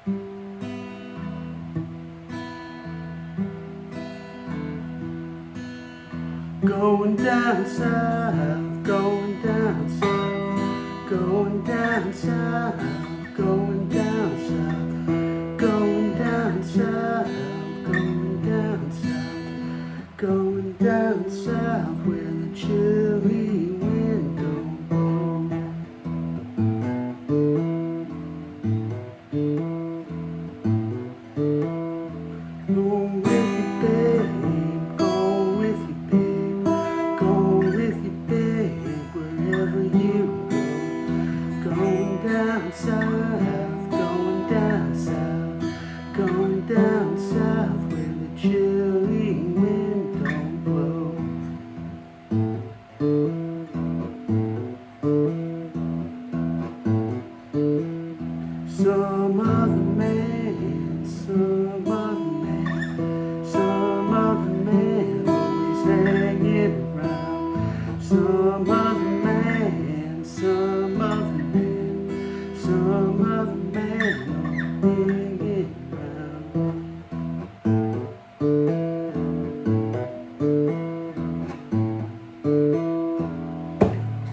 Going down south, going down south, going down south, going down south, going down south, going down south, going down south where the chilly wind don't blow. Go with you, babe, go with you, babe, go with you, babe, wherever you go. Going down south, going down south, going down south where the chilly wind don't blow. Some other man, some other man, some other man always hanging around. Some other man, some other man, some other man hanging around.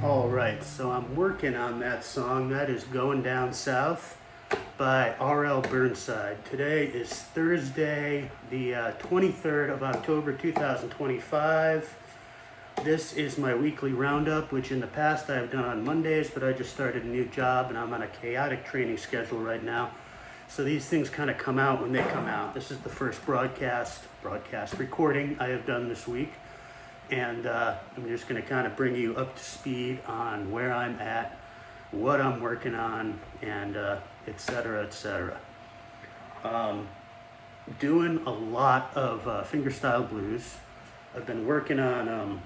All right, so I'm working on that song. That is Going Down South by R.L. Burnside. Today is Thursday, the 23rd of October, 2025. This is my weekly roundup, which in the past I have done on Mondays, but I just started a new job and I'm on a chaotic training schedule right now. So these things kind of come out when they come out. This is the first broadcast recording I have done this week. And I'm just going to kind of bring you up to speed on where I'm at, what I'm working on, and et cetera, et cetera. Doing a lot of fingerstyle blues. I've been working on, I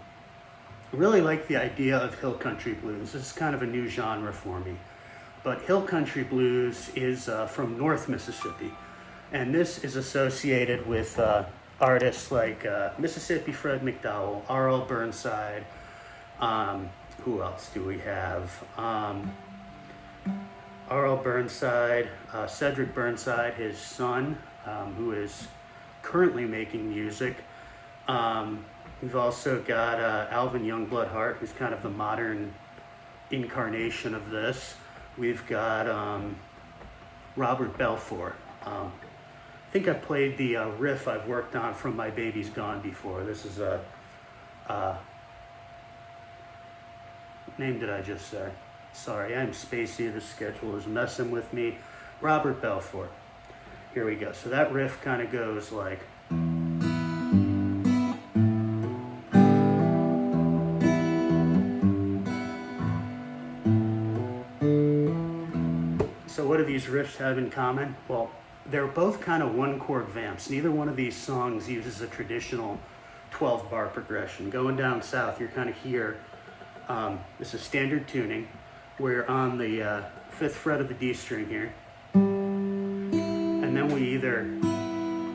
really like the idea of hill country blues. This is kind of a new genre for me. But hill country blues is from North Mississippi. And this is associated with artists like Mississippi Fred McDowell, R.L. Burnside. Who else do we have? R.L. Burnside, Cedric Burnside, his son, who is currently making music. We've also got Alvin Youngblood Hart, who's kind of the modern incarnation of this. We've got Robert Belfour. I think I've played the riff I've worked on from My Baby's Gone before. This is a name did I just say? Sorry, I'm spacey. The schedule is messing with me. Robert Belfour. Here we go. So that riff kind of goes like. So what do these riffs have in common? Well, they're both kind of one chord vamps. Neither one of these songs uses a traditional 12 bar progression. Going Down South, you're kind of here. This is standard tuning. We're on the 5th fret of the D string here. And then we either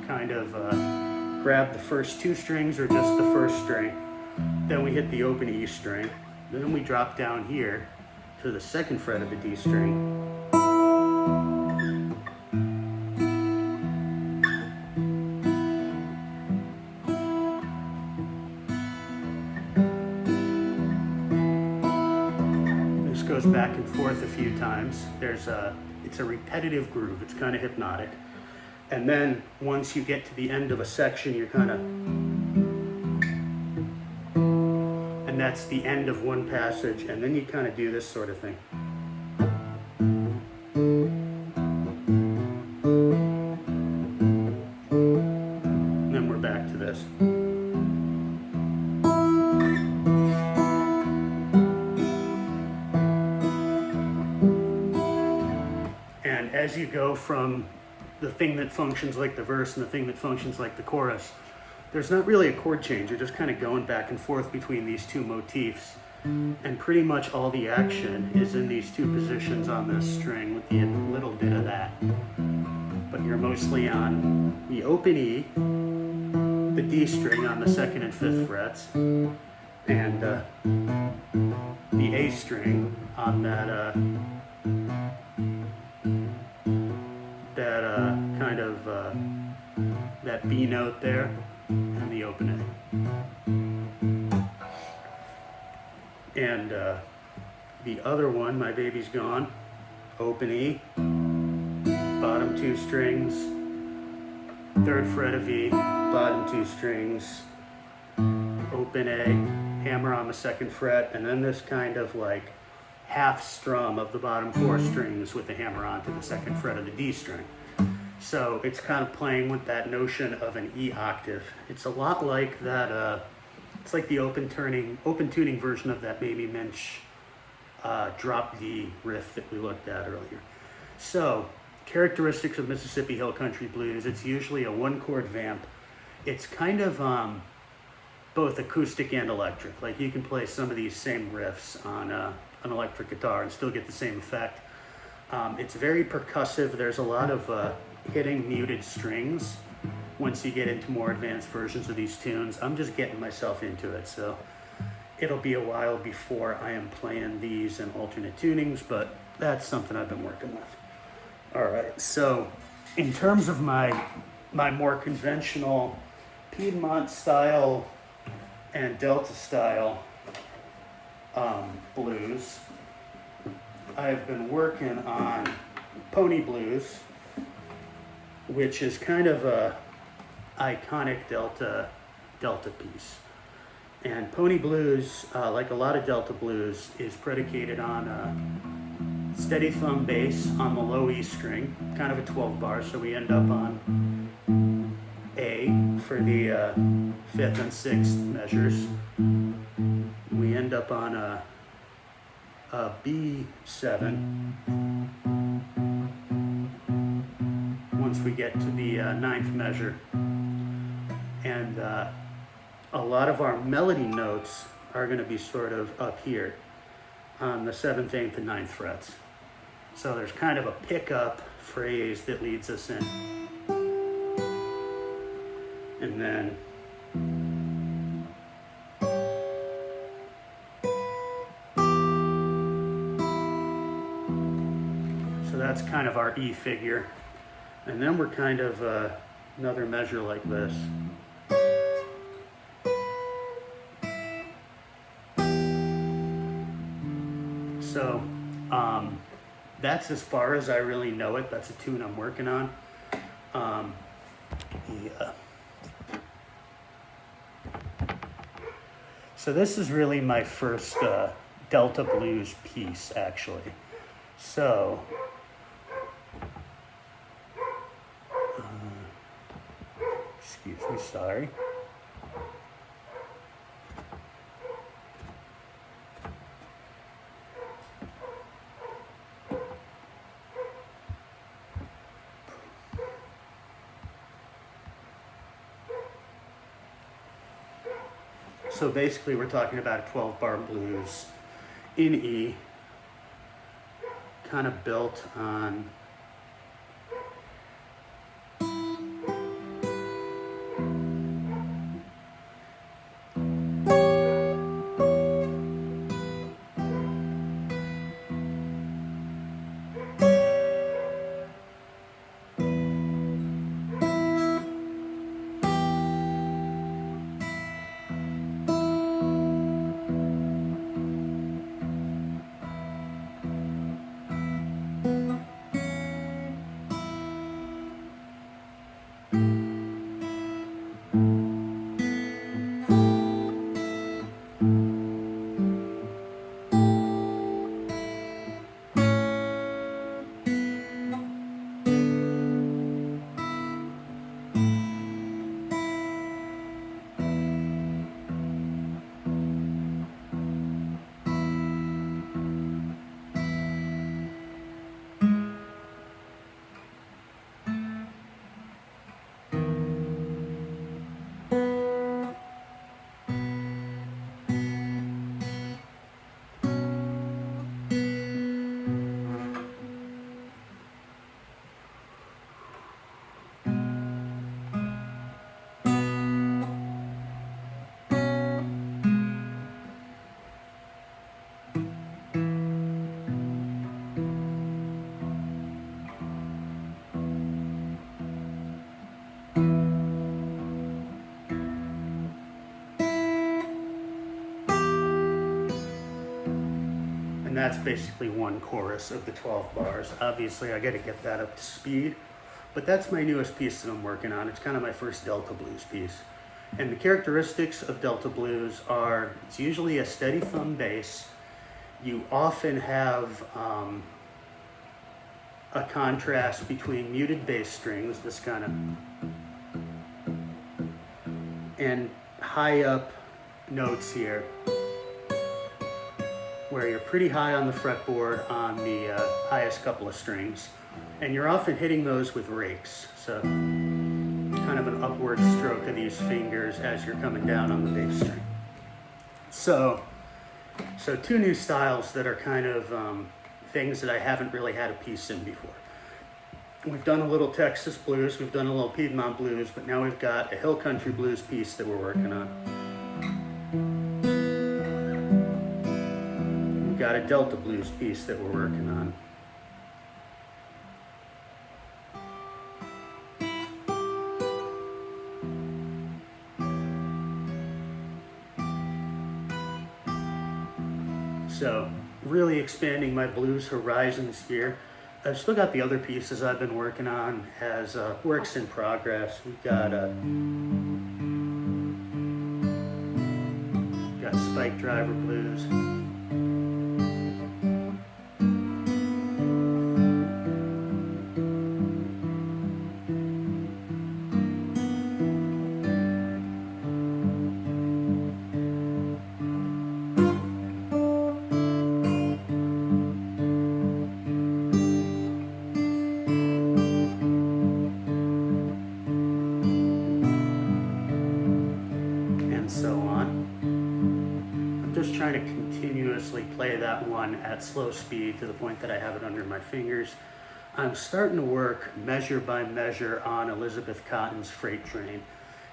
kind of grab the first two strings or just the first string. Then we hit the open E string. Then we drop down here to the 2nd fret of the D string. Goes back and forth a few times. It's a repetitive groove. It's kind of hypnotic. And then once you get to the end of a section, you're kind of, and that's the end of one passage. And then you kind of do this sort of thing. And then we're back to this. As you go from the thing that functions like the verse and the thing that functions like the chorus, there's not really a chord change. You're just kind of going back and forth between these two motifs. And pretty much all the action is in these two positions on this string with a little bit of that. But you're mostly on the open E, the D string on the 2nd and 5th frets, and the A string on that that B note there, and the open A. And the other one, My Baby's Gone, open E, bottom 2 strings, 3rd fret of E, bottom 2 strings, open A, hammer on the 2nd fret, and then this kind of like half strum of the bottom 4 strings with the hammer onto the 2nd fret of the D string. So it's kind of playing with that notion of an E octave. It's a lot like that, it's like the open tuning version of that Baby Minch drop D riff that we looked at earlier. So, characteristics of Mississippi Hill Country Blues, it's usually a 1-chord vamp. It's kind of both acoustic and electric. Like you can play some of these same riffs on an electric guitar and still get the same effect. It's very percussive. There's a lot of hitting muted strings once you get into more advanced versions of these tunes. I'm just getting myself into it, so it'll be a while before I am playing these in alternate tunings, but that's something I've been working with. All right, so in terms of my more conventional Piedmont style and Delta style blues, I've been working on Pony Blues, which is kind of a iconic Delta piece. And Pony Blues, like a lot of Delta blues, is predicated on a steady thumb bass on the low E string, kind of a 12 bar, so we end up on A for the 5th and 6th measures. We end up on a B7 once we get to the 9th measure. And a lot of our melody notes are going to be sort of up here on the 7th, 8th, and 9th frets. So there's kind of a pickup phrase that leads us in. And then so that's kind of our E figure. And then we're kind of another measure like this. So that's as far as I really know it. That's a tune I'm working on. So this is really my first Delta blues piece, actually. So excuse me, sorry. So basically we're talking about a 12-bar blues in E, kind of built on that's basically one chorus of the 12 bars. Obviously, I got to get that up to speed, but that's my newest piece that I'm working on. It's kind of my first Delta blues piece. And the characteristics of Delta blues are, it's usually a steady thumb bass. You often have a contrast between muted bass strings, this kind of, and high up notes here, where you're pretty high on the fretboard on the highest couple of strings. And you're often hitting those with rakes. So kind of an upward stroke of these fingers as you're coming down on the bass string. So two new styles that are kind of things that I haven't really had a piece in before. We've done a little Texas blues, we've done a little Piedmont blues, but now we've got a hill country blues piece that we're working on. We've got a Delta blues piece that we're working on. So really expanding my blues horizons here. I've still got the other pieces I've been working on as works in progress. We've got Spike Driver blues. Just trying to continuously play that one at slow speed to the point that I have it under my fingers. I'm starting to work measure by measure on Elizabeth Cotton's Freight Train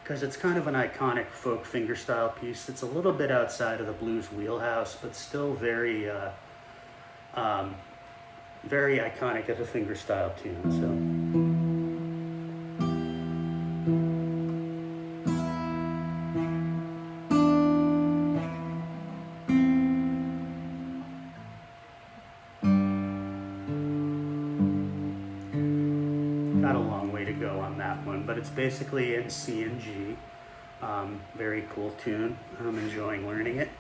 because it's kind of an iconic folk fingerstyle piece. It's a little bit outside of the blues wheelhouse, but still very iconic as a fingerstyle tune. So. Got a long way to go on that one, but it's basically in C and G. Very cool tune. I'm enjoying learning it.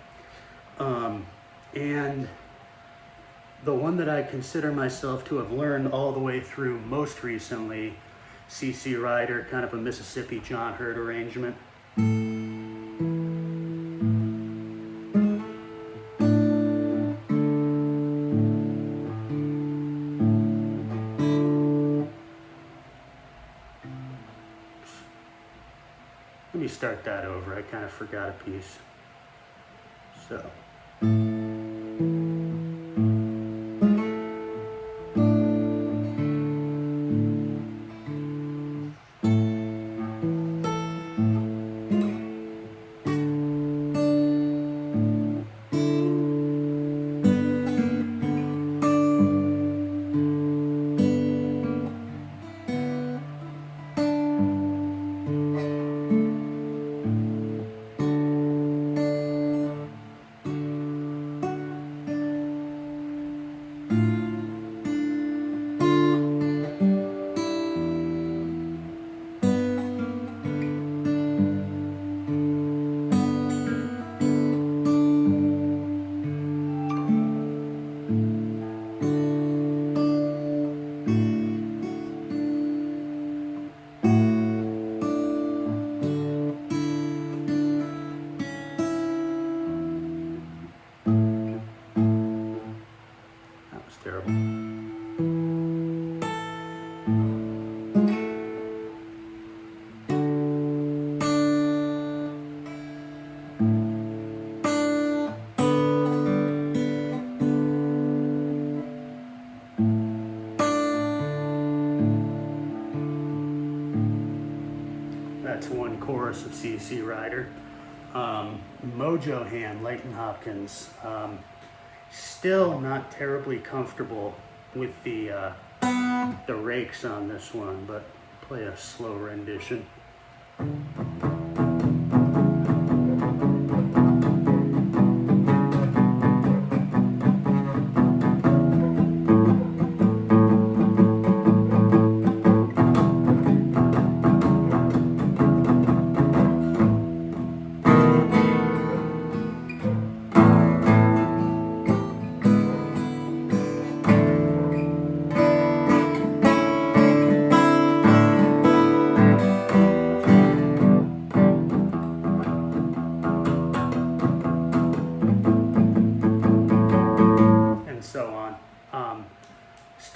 And the one that I consider myself to have learned all the way through most recently, C.C. Ryder, kind of a Mississippi John Hurt arrangement. Let me start that over. I kind of forgot a piece. So. Terrible. That's one chorus of C.C. Ryder. Mojo Hand, Leighton Hopkins. Still not terribly comfortable with the rakes on this one, but play a slow rendition.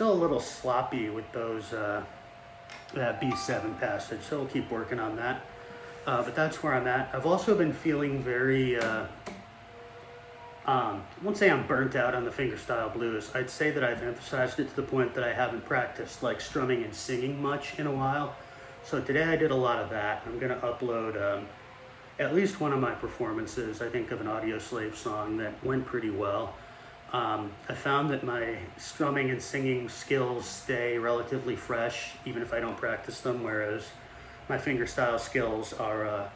still a little sloppy with those that B7 passage, so we'll keep working on that. But that's where I'm at. I've also been feeling very, I won't say I'm burnt out on the fingerstyle blues. I'd say that I've emphasized it to the point that I haven't practiced like strumming and singing much in a while. So today I did a lot of that. I'm gonna upload at least one of my performances, I think, of an Audio Slave song that went pretty well. I found that my strumming and singing skills stay relatively fresh, even if I don't practice them, whereas my fingerstyle skills are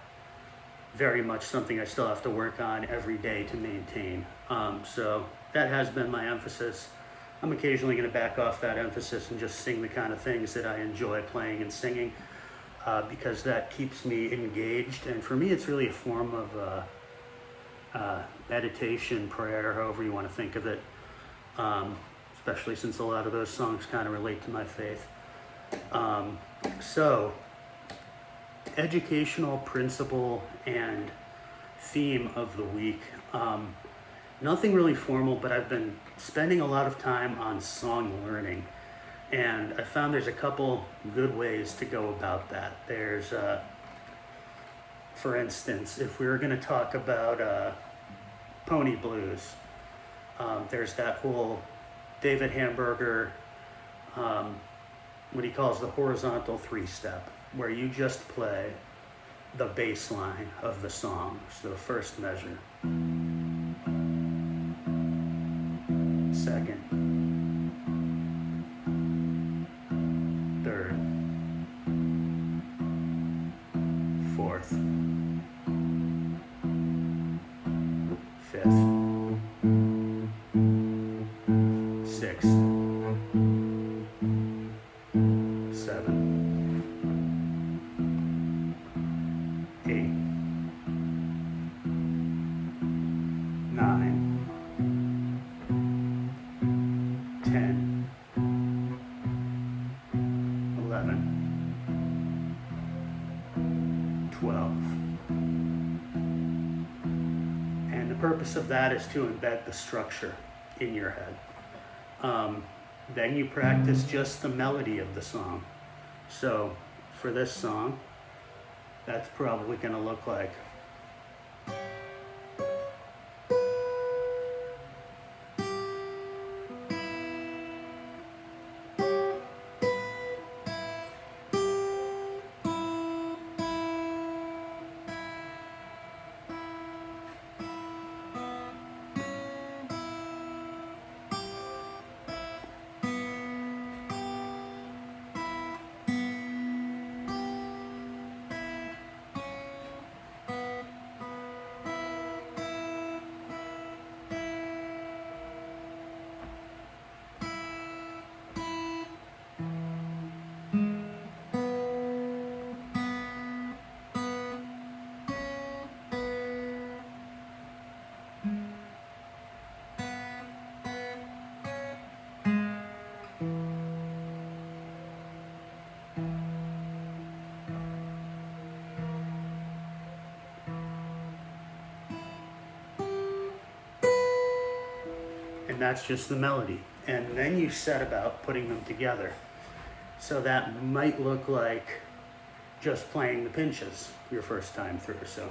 very much something I still have to work on every day to maintain. So that has been my emphasis. I'm occasionally going to back off that emphasis and just sing the kind of things that I enjoy playing and singing, because that keeps me engaged. And for me, it's really a form of meditation, prayer, however you want to think of it, especially since a lot of those songs kind of relate to my faith. So, educational principle and theme of the week. Nothing really formal, but I've been spending a lot of time on song learning. And I found there's a couple good ways to go about that. There's, for instance, if we were going to talk about pony blues, there's that whole David Hamburger, what he calls the horizontal three-step, where you just play the bass line of the song. So the first measure, second, third, fourth, fifth, sixth, seventh, 8, 9, 10, 11, 12. And the purpose of that is to embed the structure in your head. Then you practice just the melody of the song. So for this song, that's probably going to look like. And that's just the melody. And then you set about putting them together. So that might look like just playing the pinches your first time through. So.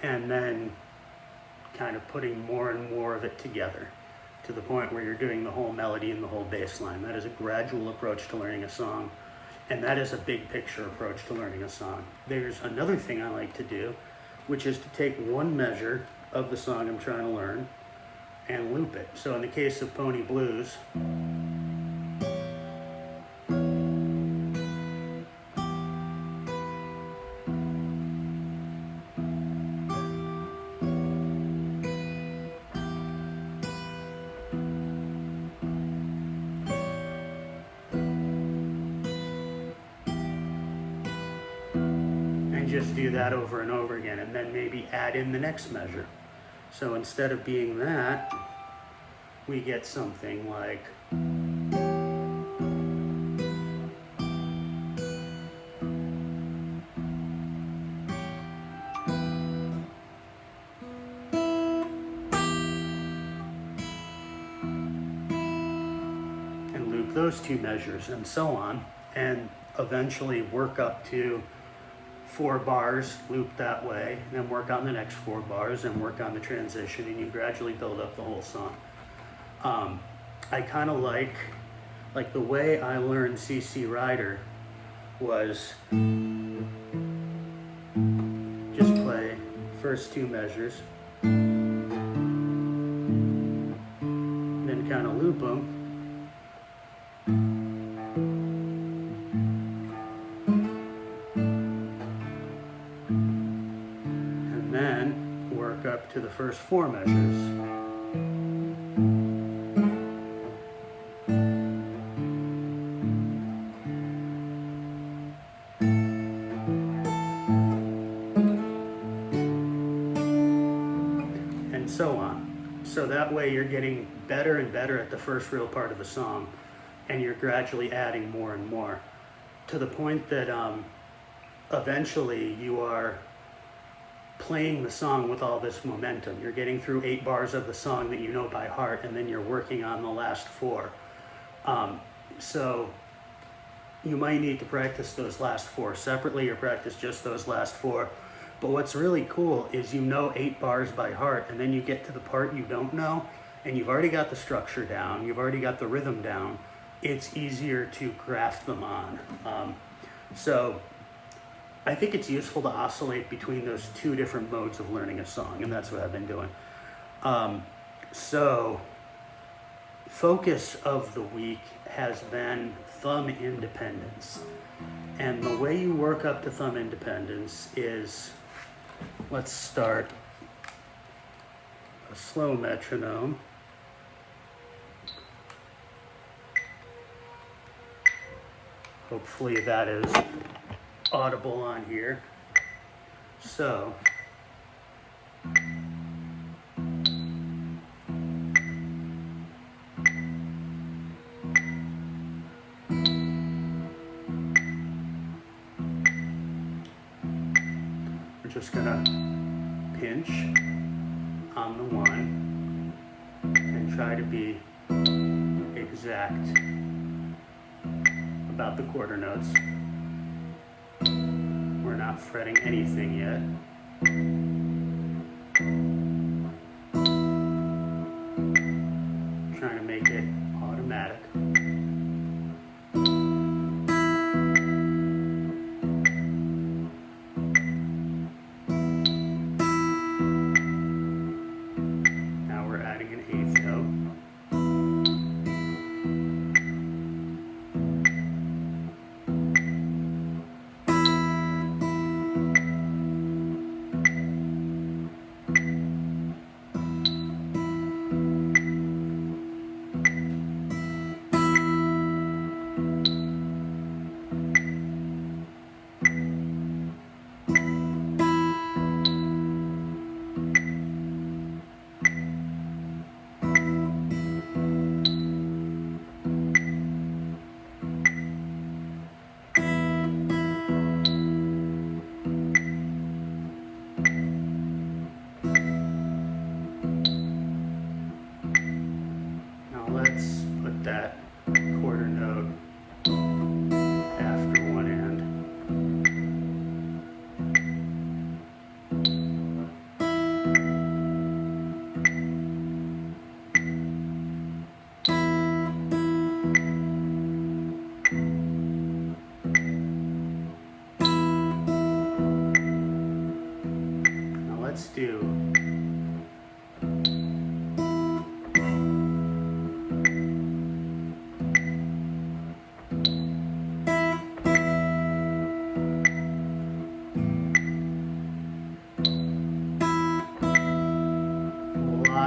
and then kind of putting more and more of it together to the point where you're doing the whole melody and the whole bass line. That is a gradual approach to learning a song, and that is a big picture approach to learning a song. There's another thing I like to do, which is to take one measure of the song I'm trying to learn and loop it. So in the case of Pony Blues, just do that over and over again, and then maybe add in the next measure. So instead of being that, we get something like and loop those two measures and so on, and eventually work up to 4 bars looped that way, and then work on the next 4 bars and work on the transition, and you gradually build up the whole song. I kind of like the way I learned CC Rider was just play first 2 measures, then kind of loop them, up to the first 4 measures. And so on. So that way you're getting better and better at the first real part of the song, and you're gradually adding more and more to the point that eventually you are playing the song with all this momentum. You're getting through 8 bars of the song that you know by heart, and then you're working on the last 4. So you might need to practice those last 4 separately or practice just those last 4. But what's really cool is you know 8 bars by heart, and then you get to the part you don't know, and you've already got the structure down, you've already got the rhythm down. It's easier to graft them on. So I think it's useful to oscillate between those 2 different modes of learning a song, and that's what I've been doing. So, focus of the week has been thumb independence. And the way you work up to thumb independence is, let's start a slow metronome. Hopefully that is audible on here. So we're just gonna pinch on the 1 and try to be exact about the quarter notes. We're not fretting anything yet. Trying to make it automatic. Now we're adding an 8th note. Let's put that quarter note after one end.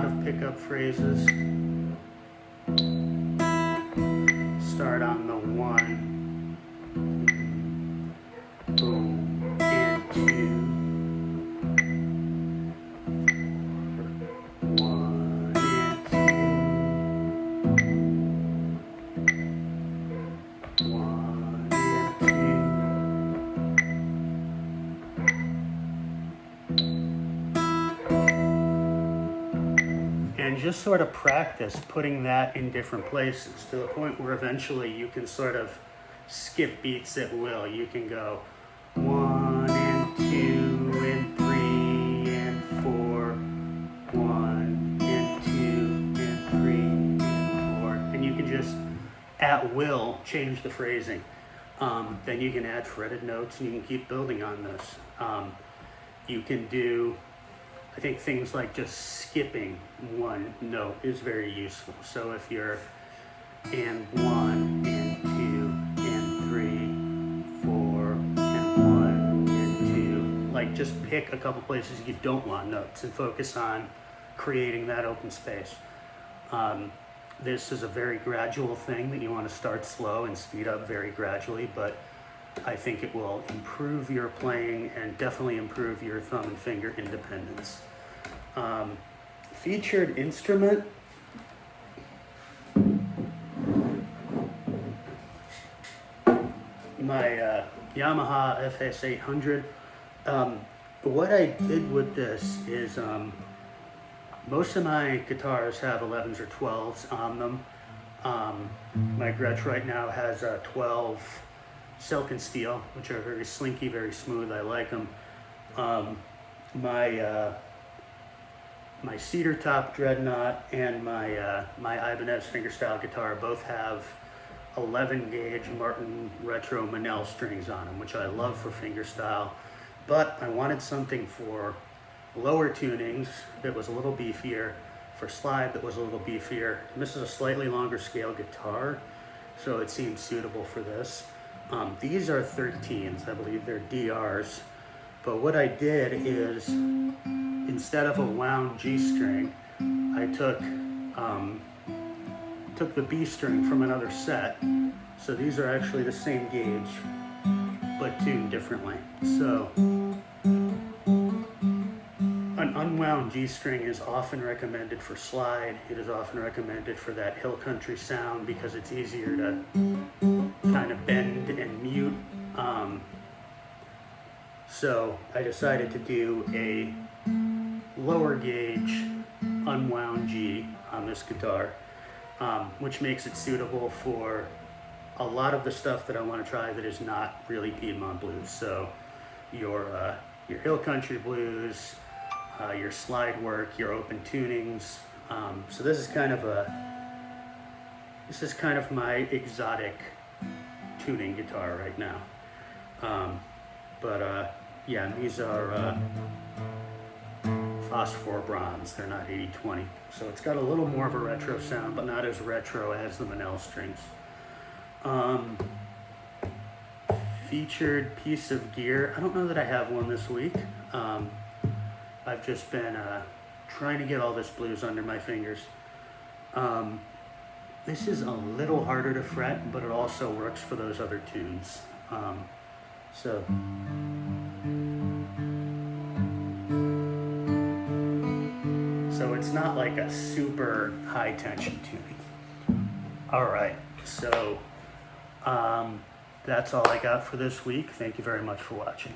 lot of pickup phrases. Start on the 1, boom, and 2, 1 and 2, 1 and 2. And just sort of practice putting that in different places to the point where eventually you can sort of skip beats at will. You can go 1 and 2 and 3 and 4, 1 and 2 and 3 and 4, and you can just at will change the phrasing. Then you can add fretted notes and you can keep building on this. You can do, I think things like just skipping one note is very useful. So if you're and 1 and 2 and 3, 4 and 1 and 2, like just pick a couple places you don't want notes and focus on creating that open space. This is a very gradual thing that you want to start slow and speed up very gradually, but I think it will improve your playing and definitely improve your thumb and finger independence. Featured instrument. My Yamaha FS800. What I did with this is most of my guitars have 11s or 12s on them. My Gretsch right now has a 12 silk and steel, which are very slinky, very smooth. I like them. My cedar top dreadnought and my Ibanez fingerstyle guitar both have 11 gauge Martin Retro Manel strings on them, which I love for fingerstyle, but I wanted something for lower tunings that was a little beefier, for slide that was a little beefier. And this is a slightly longer scale guitar, so it seemed suitable for this. These are 13s, I believe they're DRs, but what I did is instead of a wound G string, I took the B string from another set. So these are actually the same gauge, but tuned differently. So an unwound G string is often recommended for slide. It is often recommended for that hill country sound because it's easier to kind of bend and mute. So I decided to do a lower gauge unwound G on this guitar, which makes it suitable for a lot of the stuff that I want to try that is not really Piedmont blues. So your hill country blues, your slide work, your open tunings. So this is kind of my exotic tuning guitar right now. Yeah, these are phosphor bronze. They're not 80/20. So it's got a little more of a retro sound, but not as retro as the Manel strings. Featured piece of gear. I don't know that I have one this week. I've just been trying to get all this blues under my fingers. This is a little harder to fret, but it also works for those other tunes. So it's not like a super high tension tuning. All right, so that's all I got for this week. Thank you very much for watching.